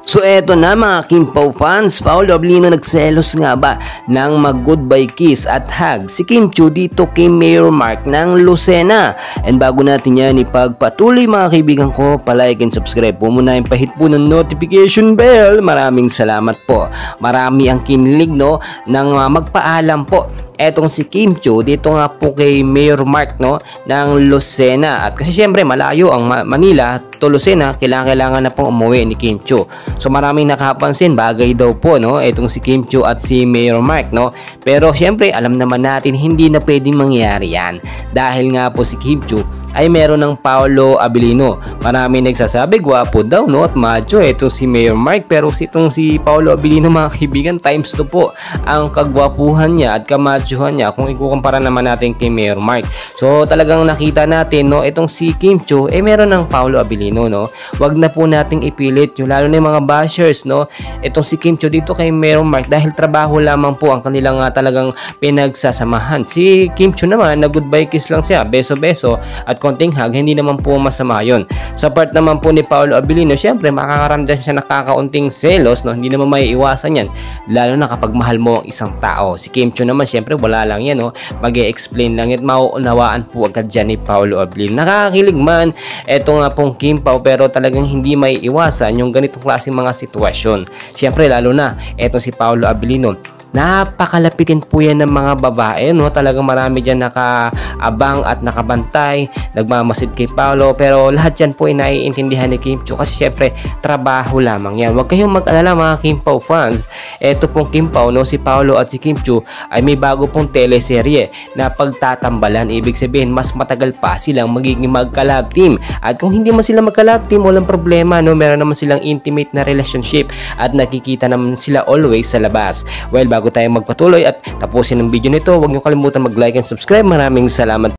So eto na mga Kim Pao fans, Paolo Abilino nagselos nga ba ng mag-goodbye kiss at hug si Kim Chiu dito kay Mayor Mark ng Lucena. And bago natin yan ipagpatuloy mga kaibigan ko, palike and subscribe po muna yung pahit po ng notification bell. Maraming salamat po. Marami ang kinilig no nang magpaalam po etong si Kim Chiu dito nga po kay Mayor Mark no ng Lucena. At kasi syempre malayo ang Manila to Lucena, kailangan na pong umuwi ni Kim Chiu. So maraming nakapansin, bagay daw po no etong si Kim Chiu at si Mayor Mark no. Pero syempre alam naman natin hindi na pwedeng mangyari yan dahil nga po si Kim Chiu ay meron ng Paolo Abilino. Marami nagsasabi gwapo daw no at macho etong si Mayor Mark, pero itong si Paolo Abilino mga kaibigan times 2 po ang kagwapuhan niya at kamachuhan niya kung ikukumpara naman natin kay Mayor Mark. So talagang nakita natin no itong si Kim Chiu meron ng Paolo Abilino no. Wag na po nating ipilit yung lalo na yung mga bashers no itong si Kim Chiu dito kay Mayor Mark dahil trabaho lamang po ang kanilang talagang pinagsasamahan. Si Kim Chiu naman na goodbye kiss lang siya, beso-beso at konting hug, hindi naman po masama yun. Sa part naman po ni Paolo Abilino, syempre makakaramdam siya nakakaunting selos no, hindi naman maiiwasan yan lalo na kapag mahal mo ang isang tao. Si Kim Chiu naman syempre wala lang yan no, mag-e-explain lang at mauunawaan po agad dyan ni Paolo Abilino. Nakakakilig man eto nga pong Kim Pao, pero talagang hindi maiiwasan yung ganitong klaseng mga sitwasyon. Syempre lalo na eto si Paolo Abilino, napakalapitin po yan ng mga babae no, talagang marami dyan nakaabang at nakabantay, nagmamasid kay Paolo, pero lahat yan po ay naiintindihan ni Kim Chiu kasi syempre trabaho lamang yan. Huwag kayong mag-alala mga Kim Pao fans, eto pong Kim Pao no, si Paolo at si Kim Chiu ay may bago pong teleserye na pagtatambalan. Ibig sabihin mas matagal pa silang magiging magka-love team, at kung hindi man sila magka-love team walang problema no, meron naman silang intimate na relationship at nakikita naman sila always sa labas. Well, bago tayo magpatuloy at tapusin ang video nito, huwag niyo kalimutan mag-like and subscribe. Maraming salamat.